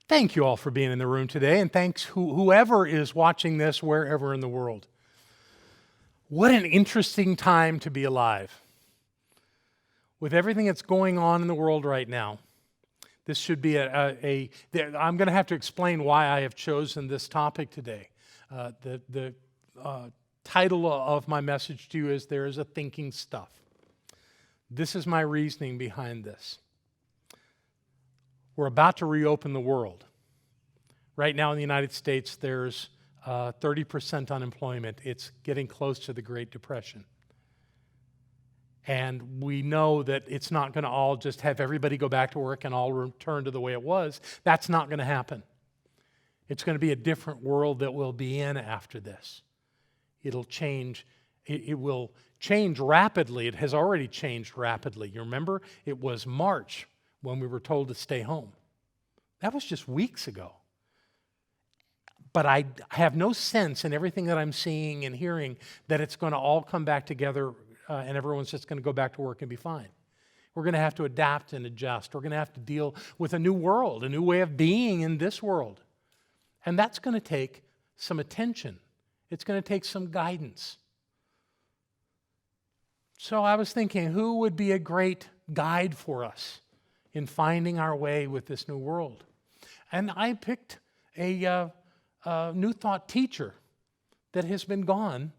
Thank you all for being in the room today, and thanks whoever is watching this wherever in the world. What an interesting time to be alive. With everything that's going on in the world right now, this should be I'm going to have to explain why I have chosen this topic today. The title of my message to you is There is a Thinking Stuff. This is my reasoning behind this. We're about to reopen the world. Right now in the United States, there's 30% unemployment. It's getting close to the Great Depression. And we know that it's not going to all just have everybody go back to work and all return to the way it was. That's not going to happen. It's going to be a different world that we'll be in after this. It'll change. It will change rapidly. It has already changed rapidly. You remember? It was March when we were told to stay home. That was just weeks ago. But I have no sense in everything that I'm seeing and hearing that it's going to all come back together and everyone's just going to go back to work and be fine. We're going to have to adapt and adjust. We're going to have to deal with a new world, a new way of being in this world. And that's going to take some attention. It's going to take some guidance. So I was thinking, who would be a great guide for us in finding our way with this new world? And I picked a New Thought teacher that has been gone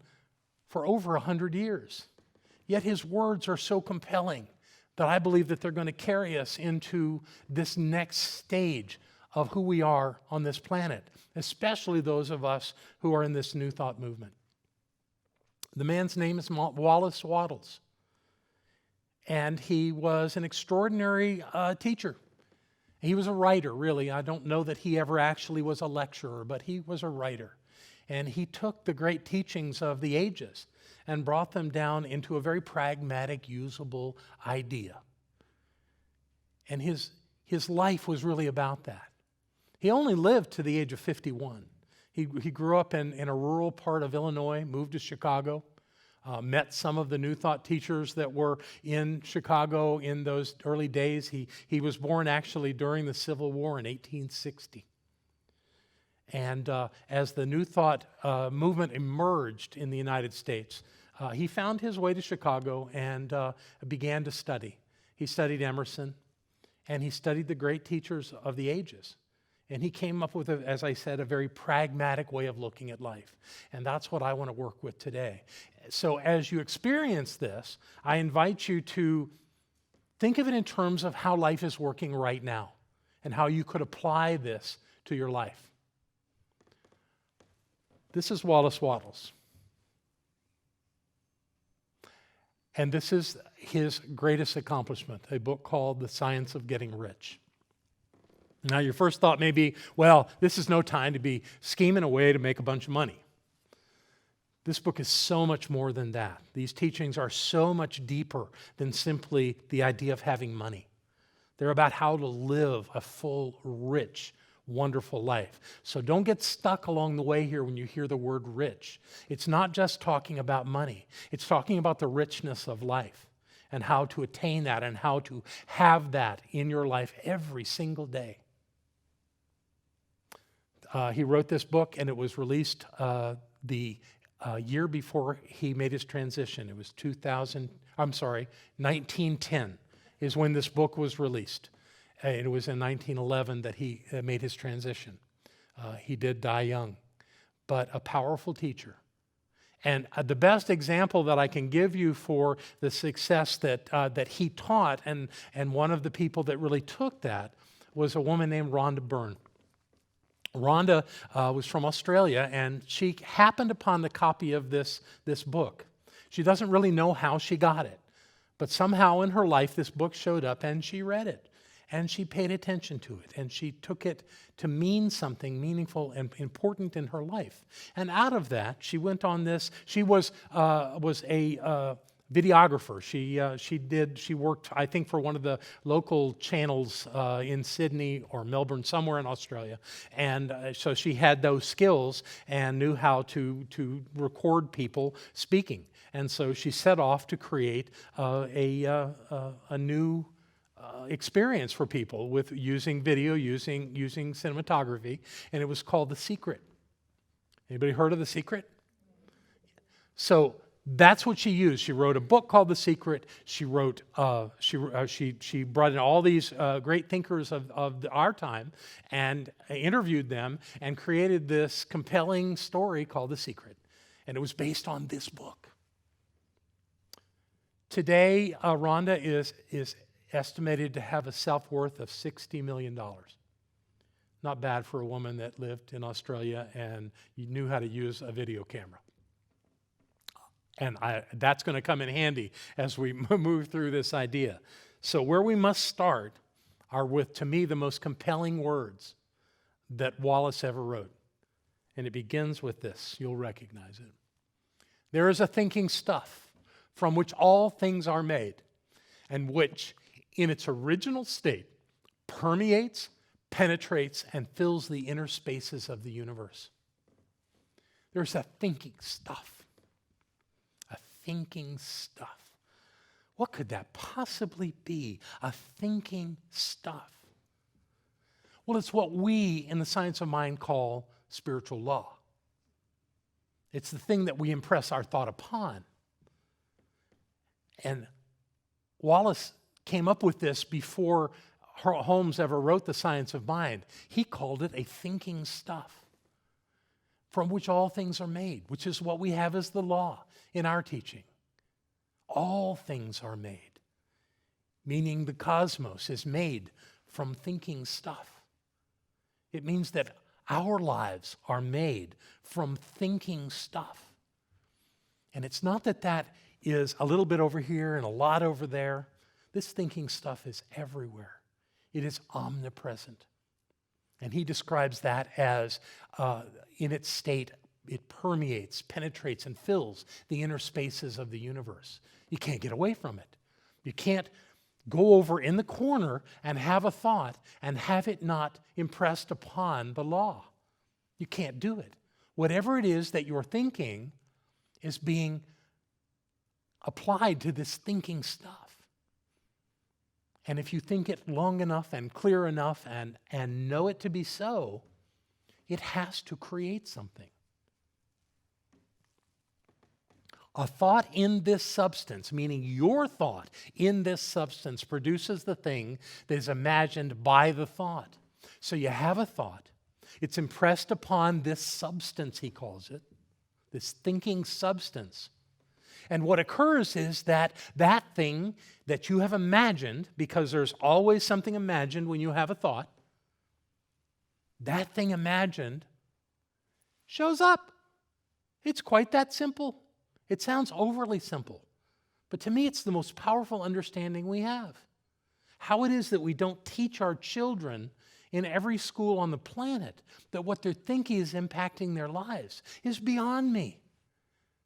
for over 100 years. Yet his words are so compelling that I believe that they're going to carry us into this next stage of who we are on this planet, especially those of us who are in this New Thought movement. The man's name is Wallace Wattles, and he was an extraordinary teacher. He was a writer, really. I don't know that he ever actually was a lecturer, but he was a writer. And he took the great teachings of the ages and brought them down into a very pragmatic, usable idea. And his life was really about that. He only lived to the age of 51. He grew up in a rural part of Illinois, moved to Chicago, met some of the New Thought teachers that were in Chicago in those early days. He was born actually during the Civil War in 1860. And as the New Thought movement emerged in the United States, he found his way to Chicago and began to study. He studied Emerson, and he studied the great teachers of the ages. And he came up with, as I said, a very pragmatic way of looking at life. And that's what I want to work with today. So as you experience this, I invite you to think of it in terms of how life is working right now and how you could apply this to your life. This is Wallace Wattles. And this is his greatest accomplishment, a book called The Science of Getting Rich. Now, your first thought may be, well, this is no time to be scheming away to make a bunch of money. This book is so much more than that. These teachings are so much deeper than simply the idea of having money. They're about how to live a full, rich, wonderful life. So don't get stuck along the way here when you hear the word rich. It's not just talking about money. It's talking about the richness of life and how to attain that and how to have that in your life every single day. He wrote this book, and it was released the year before he made his transition. It was 1910 is when this book was released. It was in 1911 that he made his transition. He did die young, but a powerful teacher. And the best example that I can give you for the success that he taught, and one of the people that really took that, was a woman named Rhonda Byrne. Rhonda was from Australia, and she happened upon the copy of this book. She doesn't really know how she got it, but somehow in her life this book showed up, and she read it, and she paid attention to it, and she took it to mean something meaningful and important in her life. And out of that, she went on this. She was a videographer. She worked, I think, for one of the local channels in Sydney or Melbourne, somewhere in Australia. And so she had those skills and knew how to record people speaking. And so she set off to create a new experience for people with using video, using cinematography, and it was called The Secret. Anybody heard of The Secret? So that's what she used. She wrote a book called The Secret. She wrote. She brought in all these great thinkers of our time and interviewed them and created this compelling story called The Secret, and it was based on this book. Today, Rhonda is estimated to have a self-worth of $60 million. Not bad for a woman that lived in Australia and knew how to use a video camera. And that's going to come in handy as we move through this idea. So where we must start are with, to me, the most compelling words that Wallace ever wrote. And it begins with this. You'll recognize it. There is a thinking stuff from which all things are made, and which, in its original state, permeates, penetrates, and fills the inner spaces of the universe. There's a thinking stuff. A thinking stuff. What could that possibly be? A thinking stuff. Well, it's what we in the science of mind call spiritual law. It's the thing that we impress our thought upon. And Wallace came up with this before Holmes ever wrote The Science of Mind. He called it a thinking stuff from which all things are made, which is what we have as the law in our teaching. All things are made, meaning the cosmos is made from thinking stuff. It means that our lives are made from thinking stuff. And it's not that that is a little bit over here and a lot over there. This thinking stuff is everywhere. It is omnipresent. And he describes that as, in its state, it permeates, penetrates, and fills the inner spaces of the universe. You can't get away from it. You can't go over in the corner and have a thought and have it not impressed upon the law. You can't do it. Whatever it is that you're thinking is being applied to this thinking stuff. And if you think it long enough and clear enough and know it to be so, it has to create something. A thought in this substance, meaning your thought in this substance, produces the thing that is imagined by the thought. So you have a thought. It's impressed upon this substance, he calls it, this thinking substance. And what occurs is that that thing that you have imagined, because there's always something imagined when you have a thought, that thing imagined shows up. It's quite that simple. It sounds overly simple, but to me it's the most powerful understanding we have. How it is that we don't teach our children in every school on the planet that what they're thinking is impacting their lives is beyond me.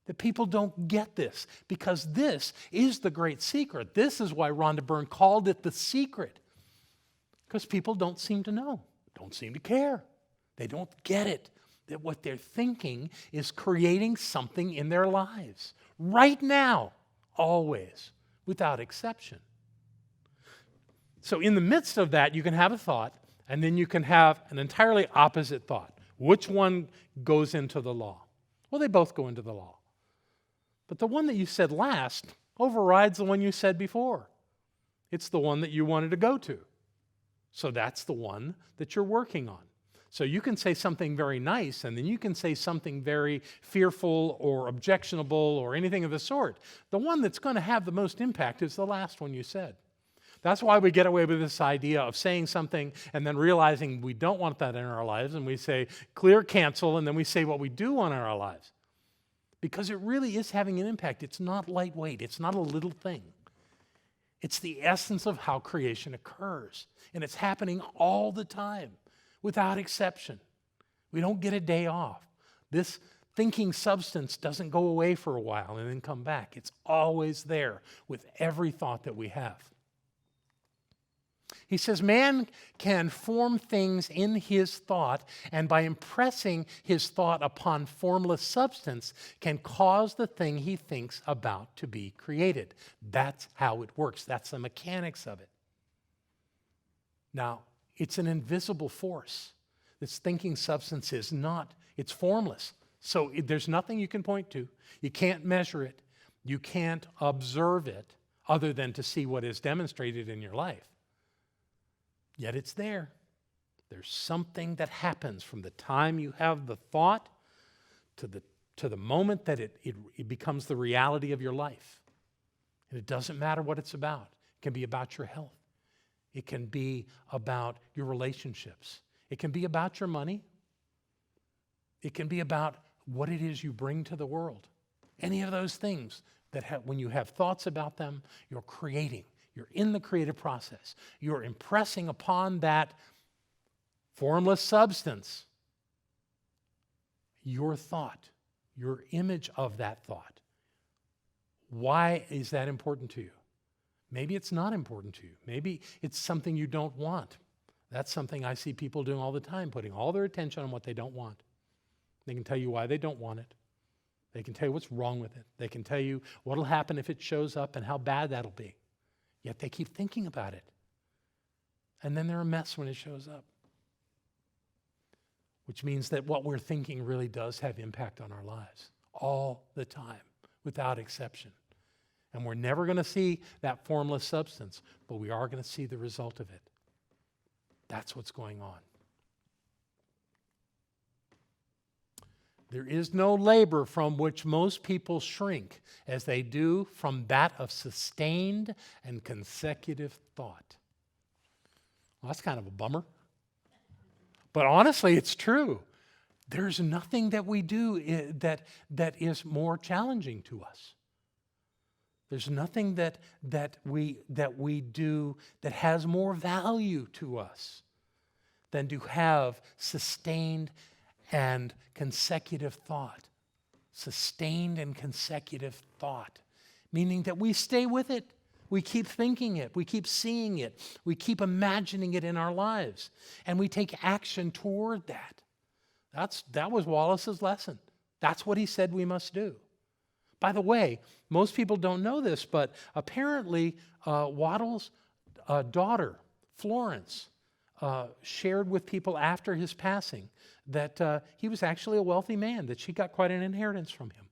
That people don't get this, because this is the great secret. This is why Rhonda Byrne called it the secret. Because people don't seem to know, don't seem to care. They don't get it, that what they're thinking is creating something in their lives. Right now, always, without exception. So in the midst of that, you can have a thought, and then you can have an entirely opposite thought. Which one goes into the law? Well, they both go into the law. But the one that you said last overrides the one you said before. It's the one that you wanted to go to. So that's the one that you're working on. So you can say something very nice, and then you can say something very fearful or objectionable or anything of the sort. The one that's going to have the most impact is the last one you said. That's why we get away with this idea of saying something and then realizing we don't want that in our lives, and we say, clear, cancel, and then we say what we do want in our lives. Because it really is having an impact. It's not lightweight. It's not a little thing. It's the essence of how creation occurs. And it's happening all the time, without exception. We don't get a day off. This thinking substance doesn't go away for a while and then come back. It's always there with every thought that we have. He says, man can form things in his thought, and by impressing his thought upon formless substance, can cause the thing he thinks about to be created. That's how it works. That's the mechanics of it. Now, it's an invisible force. This thinking substance is not, it's formless. So there's nothing you can point to. You can't measure it. You can't observe it other than to see what is demonstrated in your life. Yet it's there. There's something that happens from the time you have the thought to the moment that it becomes the reality of your life. And it doesn't matter what it's about. It can be about your health. It can be about your relationships. It can be about your money. It can be about what it is you bring to the world. Any of those things that when you have thoughts about them, you're creating. You're in the creative process. You're impressing upon that formless substance your thought, your image of that thought. Why is that important to you? Maybe it's not important to you. Maybe it's something you don't want. That's something I see people doing all the time, putting all their attention on what they don't want. They can tell you why they don't want it. They can tell you what's wrong with it. They can tell you what'll happen if it shows up and how bad that'll be. Yet they keep thinking about it. And then they're a mess when it shows up. Which means that what we're thinking really does have impact on our lives all the time, without exception. And we're never going to see that formless substance, but we are going to see the result of it. That's what's going on. There is no labor from which most people shrink as they do from that of sustained and consecutive thought. Well, that's kind of a bummer. But honestly, it's true. There's nothing that we do that is more challenging to us. There's nothing that we do that has more value to us than to have sustained and consecutive thought. Sustained and consecutive thought. Meaning that we stay with it. We keep thinking it. We keep seeing it. We keep imagining it in our lives. And we take action toward that. That was Wallace's lesson. That's what he said we must do. By the way, most people don't know this, but apparently Wattles' daughter, Florence, shared with people after his passing that he was actually a wealthy man, that she got quite an inheritance from him.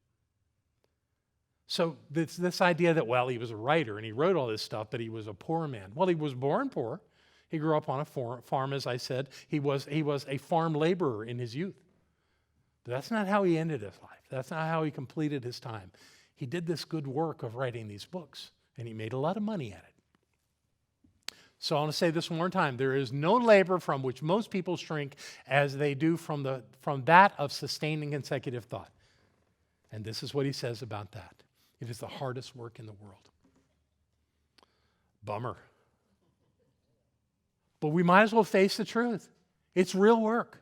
So this idea that, well, he was a writer and he wrote all this stuff, but he was a poor man. Well, he was born poor. He grew up on a farm, as I said. He was a farm laborer in his youth. But that's not how he ended his life. That's not how he completed his time. He did this good work of writing these books, and he made a lot of money at it. So I want to say this one more time. There is no labor from which most people shrink as they do from that of sustaining consecutive thought. And this is what he says about that. It is the hardest work in the world. Bummer. But we might as well face the truth. It's real work.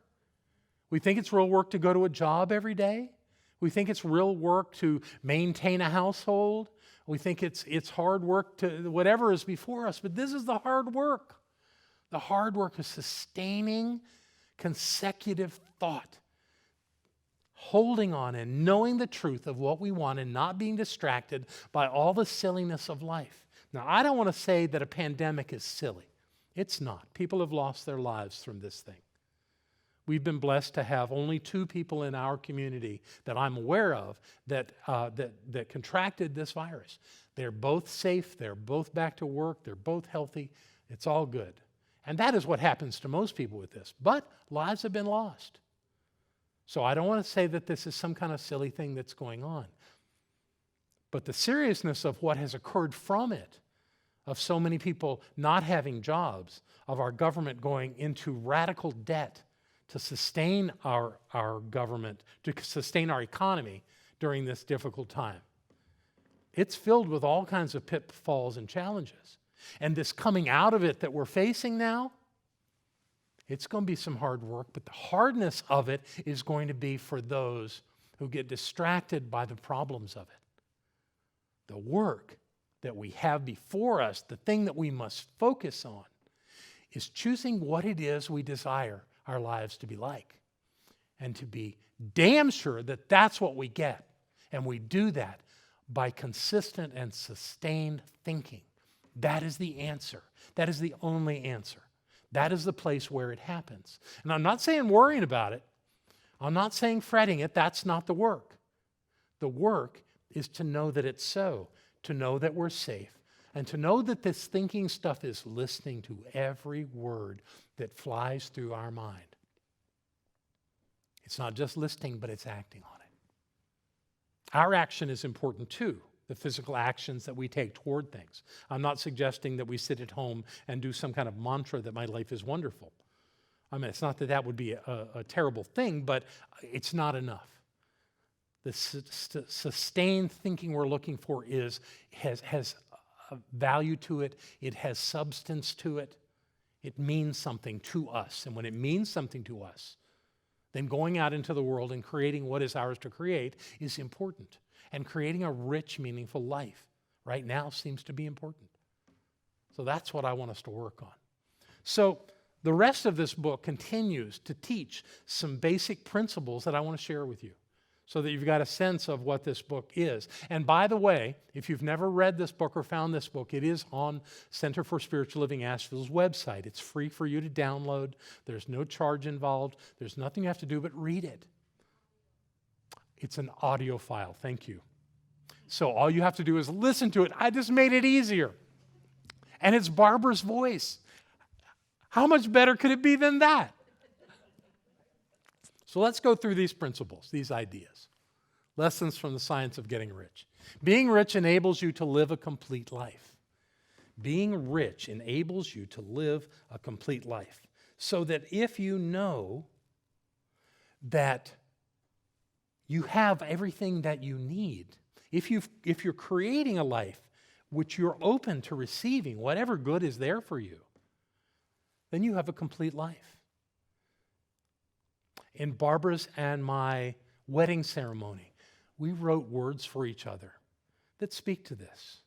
We think it's real work to go to a job every day. We think it's real work to maintain a household. We think it's hard work to whatever is before us. But this is the hard work. The hard work is sustaining consecutive thought. Holding on and knowing the truth of what we want and not being distracted by all the silliness of life. Now, I don't want to say that a pandemic is silly. It's not. People have lost their lives from this thing. We've been blessed to have only 2 people in our community that I'm aware of that contracted this virus. They're both safe. They're both back to work. They're both healthy. It's all good. And that is what happens to most people with this. But lives have been lost. So I don't want to say that this is some kind of silly thing that's going on. But the seriousness of what has occurred from it, of so many people not having jobs, of our government going into radical debt to sustain our government, to sustain our economy during this difficult time. It's filled with all kinds of pitfalls and challenges. And this coming out of it that we're facing now, it's going to be some hard work, but the hardness of it is going to be for those who get distracted by the problems of it. The work that we have before us, the thing that we must focus on, is choosing what it is we desire our lives to be like, and to be damn sure that that's what we get. And we do that by consistent and sustained thinking. That is the answer. That is the only answer. That is the place where it happens. And I'm not saying worrying about it. I'm not saying fretting it. That's not the work. The work is to know that it's so, to know that we're safe, and to know that this thinking stuff is listening to every word that flies through our mind. It's not just listening, but it's acting on it. Our action is important too, the physical actions that we take toward things. I'm not suggesting that we sit at home and do some kind of mantra that my life is wonderful. I mean, it's not that that would be a terrible thing, but it's not enough. The sustained thinking we're looking for has a value to it. It has substance to it. It means something to us. And when it means something to us, then going out into the world and creating what is ours to create is important. And creating a rich, meaningful life right now seems to be important. So that's what I want us to work on. So the rest of this book continues to teach some basic principles that I want to share with you so that you've got a sense of what this book is. And by the way, if you've never read this book or found this book, it is on Center for Spiritual Living Asheville's website. It's free for you to download. There's no charge involved. There's nothing you have to do but read it. It's an audio file. Thank you. So all you have to do is listen to it. I just made it easier. And it's Barbara's voice. How much better could it be than that? So let's go through these principles, these ideas. Lessons from the science of getting rich. Being rich enables you to live a complete life. Being rich enables you to live a complete life. So that if you know that you have everything that you need, if you're creating a life which you're open to receiving, whatever good is there for you, then you have a complete life. In Barbara's and my wedding ceremony, we wrote words for each other that speak to this.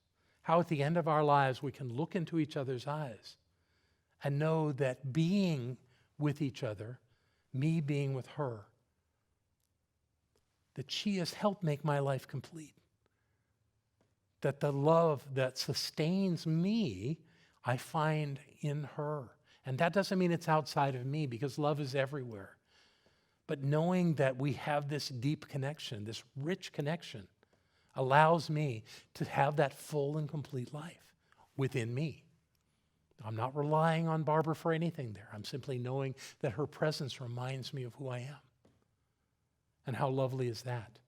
How at the end of our lives we can look into each other's eyes and know that being with each other, me being with her, that she has helped make my life complete. That the love that sustains me, I find in her. And that doesn't mean it's outside of me, because love is everywhere. But knowing that we have this deep connection, this rich connection, allows me to have that full and complete life within me. I'm not relying on Barbara for anything there. I'm simply knowing that her presence reminds me of who I am. And how lovely is that?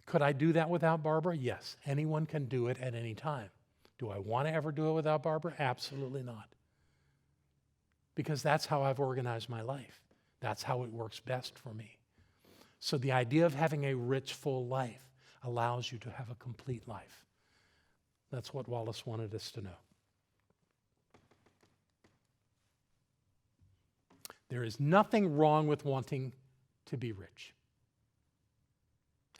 Could I do that without Barbara? Yes. Anyone can do it at any time. Do I want to ever do it without Barbara? Absolutely not. Because that's how I've organized my life. That's how it works best for me. So the idea of having a rich, full life allows you to have a complete life. That's what Wallace wanted us to know. There is nothing wrong with wanting to be rich.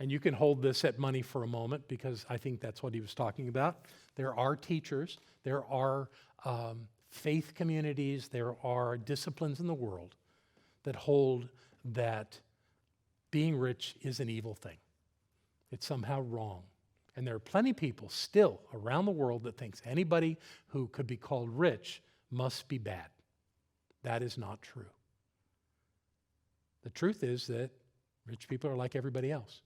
And you can hold this at money for a moment, because I think that's what he was talking about. There are teachers, there are faith communities, there are disciplines in the world that hold that being rich is an evil thing. It's somehow wrong. And there are plenty of people still around the world that thinks anybody who could be called rich must be bad. That is not true. The truth is that rich people are like everybody else.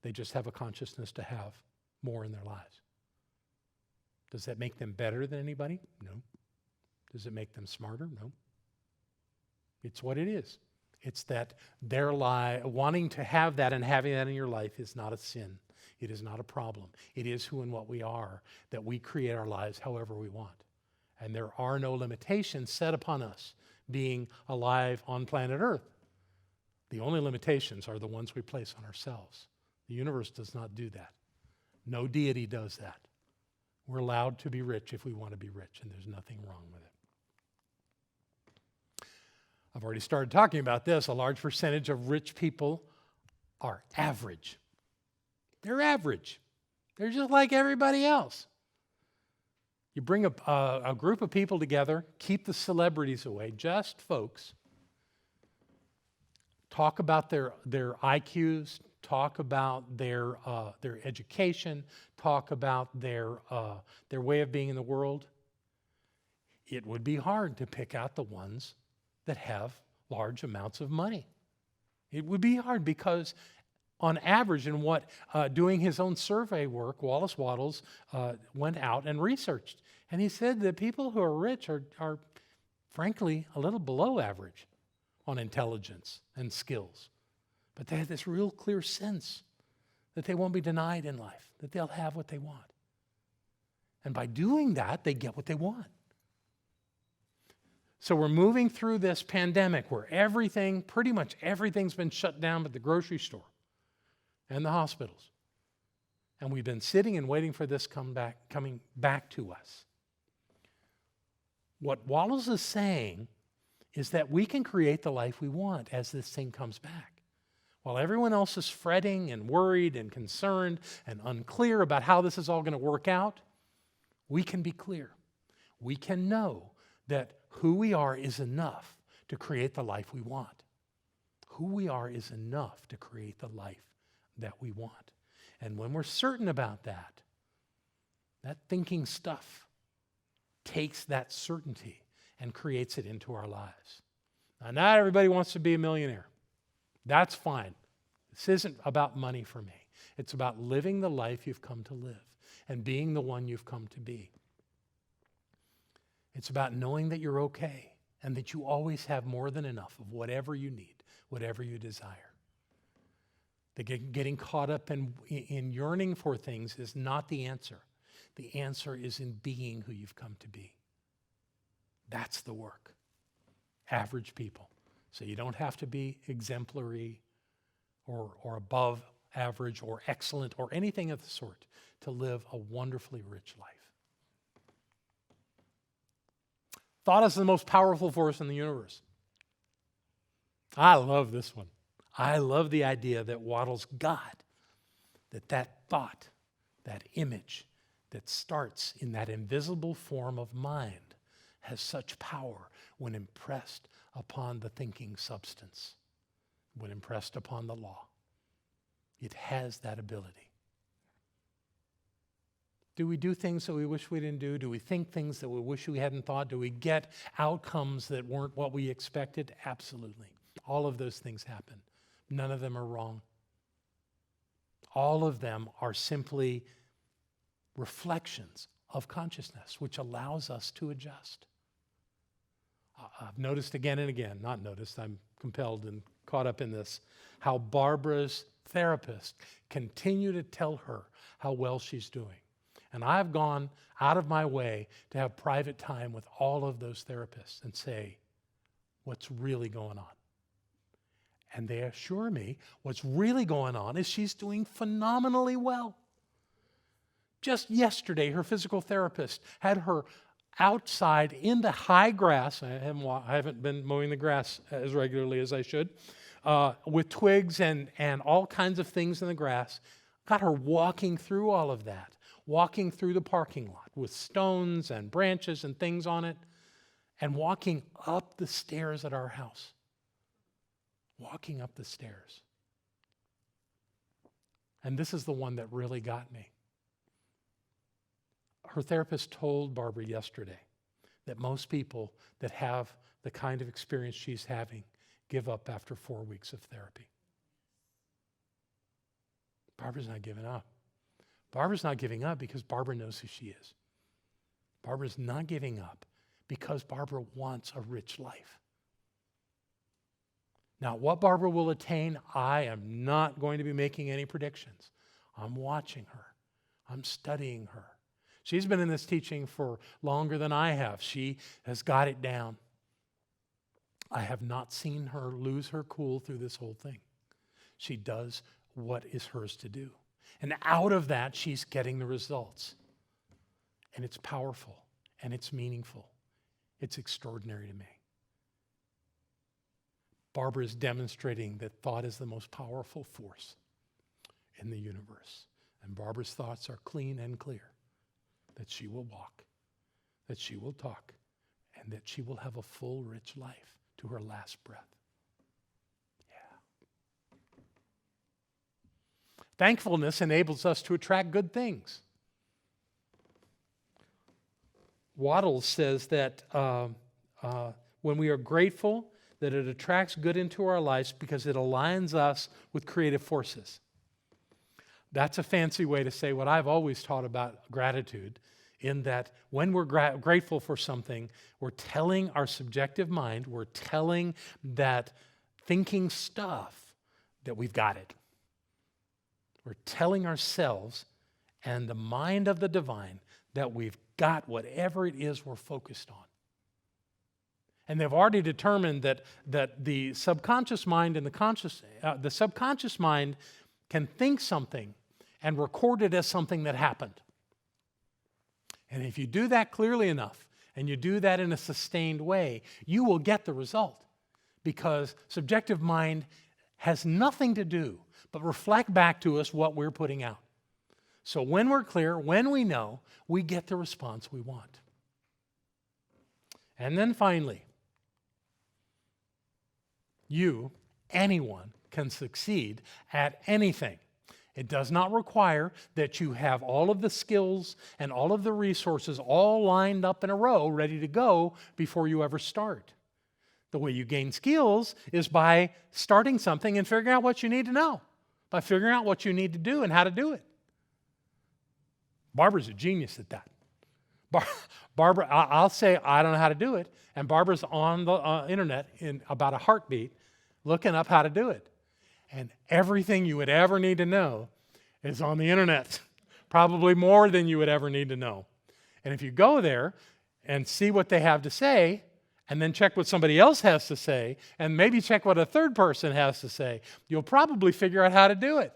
They just have a consciousness to have more in their lives. Does that make them better than anybody? No. Does it make them smarter? No. It's what it is. It's that their wanting to have that and having that in your life is not a sin. It is not a problem. It is who and what we are, that we create our lives however we want. And there are no limitations set upon us being alive on planet Earth. The only limitations are the ones we place on ourselves. The universe does not do that. No deity does that. We're allowed to be rich if we want to be rich, and there's nothing wrong with it. I've already started talking about this. A large percentage of rich people are average. They're average. They're just like everybody else. You bring a group of people together, keep the celebrities away, just folks. Talk about their IQs, talk about their education, talk about their way of being in the world. it would be hard to pick out the ones that have large amounts of money. It would be hard because on average, in what doing his own survey work, Wallace Wattles went out and researched. And he said that people who are rich are frankly a little below average on intelligence and skills. But they have this real clear sense that they won't be denied in life, that they'll have what they want. And by doing that, they get what they want. So we're moving through this pandemic where pretty much everything's been shut down but the grocery store and the hospitals. And we've been sitting and waiting for this coming back to us. What Wallace is saying is that we can create the life we want as this thing comes back. While everyone else is fretting and worried and concerned and unclear about how this is all going to work out, we can be clear. We can know that who we are is enough to create the life we want. Who we are is enough to create the life that we want. And when we're certain about that, that thinking stuff takes that certainty and creates it into our lives. Now, not everybody wants to be a millionaire. That's fine. This isn't about money for me. It's about living the life you've come to live and being the one you've come to be. It's about knowing that you're okay and that you always have more than enough of whatever you need, whatever you desire. That getting caught up in yearning for things is not the answer. The answer is in being who you've come to be. That's the work. Average people. So you don't have to be exemplary or above average or excellent or anything of the sort to live a wonderfully rich life. Thought is the most powerful force in the universe. I love this one. I love the idea that Wattles got that thought, that image that starts in that invisible form of mind has such power when impressed upon the thinking substance, when impressed upon the law. It has that ability. Do we do things that we wish we didn't do? Do we think things that we wish we hadn't thought? Do we get outcomes that weren't what we expected? Absolutely. All of those things happen. None of them are wrong. All of them are simply reflections of consciousness, which allows us to adjust. I've noticed again and again, not noticed, I'm compelled and caught up in this, how Barbara's therapist continue to tell her how well she's doing. And I've gone out of my way to have private time with all of those therapists and say, what's really going on? And they assure me what's really going on is she's doing phenomenally well. Just yesterday, her physical therapist had her outside in the high grass. I haven't been mowing the grass as regularly as I should, with twigs and all kinds of things in the grass. Got her walking through all of that, walking through the parking lot with stones and branches and things on it, and walking up the stairs at our house. Walking up the stairs. And this is the one that really got me. Her therapist told Barbara yesterday that most people that have the kind of experience she's having give up after 4 weeks of therapy. Barbara's not giving up. Barbara's not giving up because Barbara knows who she is. Barbara's not giving up because Barbara wants a rich life. Now, what Barbara will attain, I am not going to be making any predictions. I'm watching her. I'm studying her. She's been in this teaching for longer than I have. She has got it down. I have not seen her lose her cool through this whole thing. She does what is hers to do. And out of that, she's getting the results. And it's powerful, and it's meaningful. It's extraordinary to me. Barbara is demonstrating that thought is the most powerful force in the universe. And Barbara's thoughts are clean and clear. That she will walk, that she will talk, and that she will have a full, rich life to her last breath. Yeah. Thankfulness enables us to attract good things. Wattles says that when we are grateful, that it attracts good into our lives because it aligns us with creative forces. That's a fancy way to say what I've always taught about gratitude, in that when we're grateful for something, we're telling our subjective mind, we're telling that thinking stuff that we've got it. We're telling ourselves and the mind of the divine that we've got whatever it is we're focused on. And they've already determined that the subconscious mind and the subconscious mind can think something and record it as something that happened. And if you do that clearly enough, and you do that in a sustained way, you will get the result. Because subjective mind has nothing to do but reflect back to us what we're putting out. So when we're clear, when we know, we get the response we want. And then finally, anyone can succeed at anything. It does not require that you have all of the skills and all of the resources all lined up in a row, ready to go before you ever start. The way you gain skills is by starting something and figuring out what you need to know, by figuring out what you need to do and how to do it. Barbara's a genius at that. Barbara, I'll say I don't know how to do it, and Barbara's on the internet in about a heartbeat looking up how to do it. And everything you would ever need to know is on the internet, probably more than you would ever need to know. And if you go there and see what they have to say, and then check what somebody else has to say, and maybe check what a third person has to say, you'll probably figure out how to do it.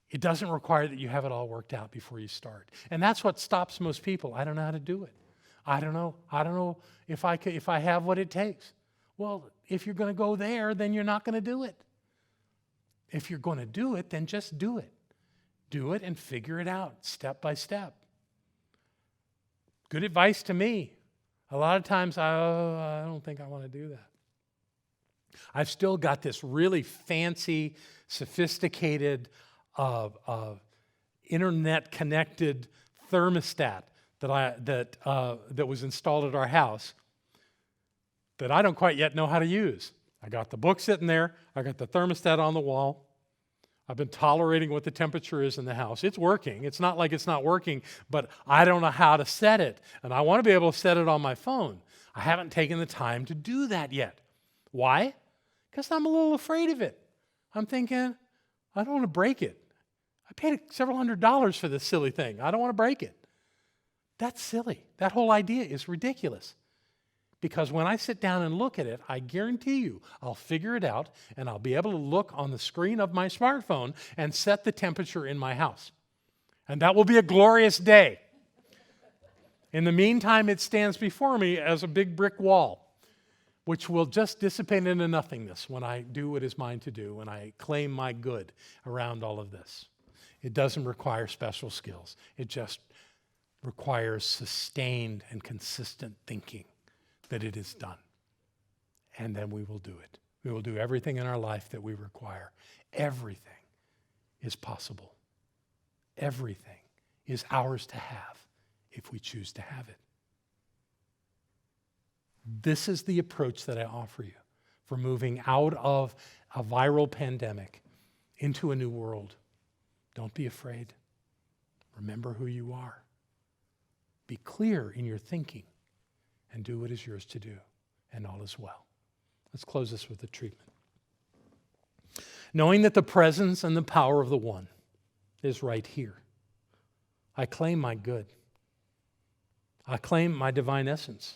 It doesn't require that you have it all worked out before you start. And that's what stops most people. I don't know how to do it. I don't know if I have what it takes. Well, if you're going to go there, then you're not going to do it. If you're going to do it, then just do it. Do it and figure it out step by step. Good advice to me. A lot of times, I don't think I want to do that. I've still got this really fancy, sophisticated, internet-connected thermostat that was installed at our house that I don't quite yet know how to use. I got the book sitting there. I got the thermostat on the wall. I've been tolerating what the temperature is in the house. It's working. It's not like it's not working, but I don't know how to set it. And I want to be able to set it on my phone. I haven't taken the time to do that yet. Why? Because I'm a little afraid of it. I'm thinking, I don't want to break it. I paid several $100s for this silly thing. I don't want to break it. That's silly. That whole idea is ridiculous. Because when I sit down and look at it, I guarantee you I'll figure it out, and I'll be able to look on the screen of my smartphone and set the temperature in my house. And that will be a glorious day. In the meantime, it stands before me as a big brick wall, which will just dissipate into nothingness when I do what is mine to do, when I claim my good around all of this. It doesn't require special skills. It just requires sustained and consistent thinking that it is done. And then we will do it. We will do everything in our life that we require. Everything is possible. Everything is ours to have if we choose to have it. This is the approach that I offer you for moving out of a viral pandemic into a new world. Don't be afraid. Remember who you are. Be clear in your thinking and do what is yours to do, and all is well. Let's close this with a treatment. Knowing that the presence and the power of the One is right here, I claim my good. I claim my divine essence.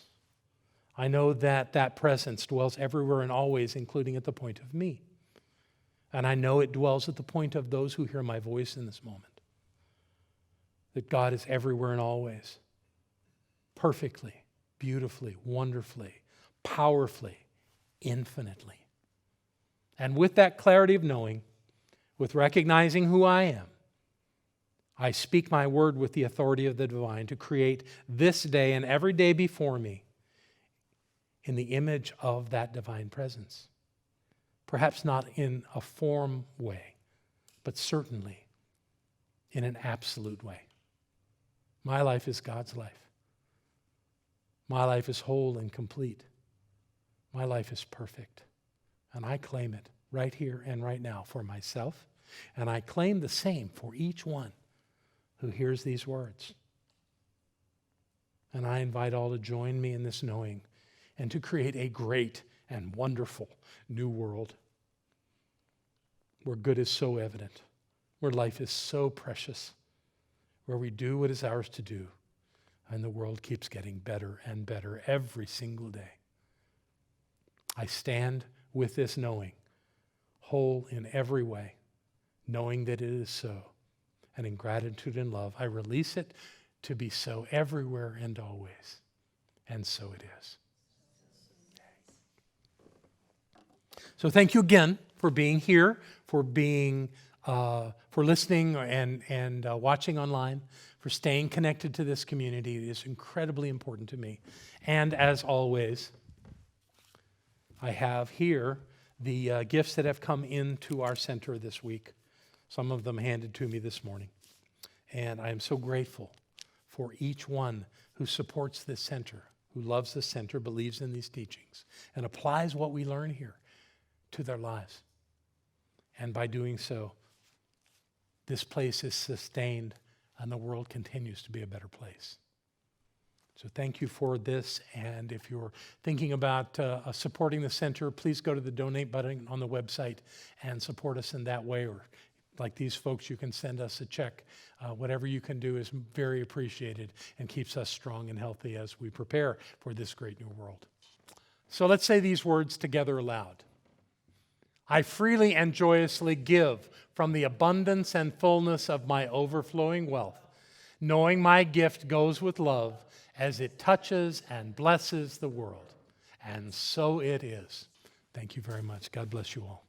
I know that that presence dwells everywhere and always, including at the point of me. And I know it dwells at the point of those who hear my voice in this moment. That God is everywhere and always, perfectly, beautifully, wonderfully, powerfully, infinitely. And with that clarity of knowing, with recognizing who I am, I speak my word with the authority of the divine to create this day and every day before me in the image of that divine presence. Perhaps not in a form way, but certainly in an absolute way. My life is God's life. My life is whole and complete. My life is perfect. And I claim it right here and right now for myself. And I claim the same for each one who hears these words. And I invite all to join me in this knowing and to create a great and wonderful new world where good is so evident, where life is so precious, where we do what is ours to do, and the world keeps getting better and better every single day. I stand with this knowing, whole in every way, knowing that it is so. And in gratitude and love, I release it to be so everywhere and always. And so it is. So thank you again for being here, for listening and watching online, for staying connected to this community. It is incredibly important to me. And as always, I have here the gifts that have come into our center this week. Some of them handed to me this morning. And I am so grateful for each one who supports this center, who loves this center, believes in these teachings, and applies what we learn here to their lives. And by doing so, this place is sustained and the world continues to be a better place. So thank you for this. And if you're thinking about supporting the center, please go to the donate button on the website and support us in that way. Or like these folks, you can send us a check. Whatever you can do is very appreciated and keeps us strong and healthy as we prepare for this great new world. So let's say these words together aloud. I freely and joyously give from the abundance and fullness of my overflowing wealth, knowing my gift goes with love as it touches and blesses the world. And so it is. Thank you very much. God bless you all.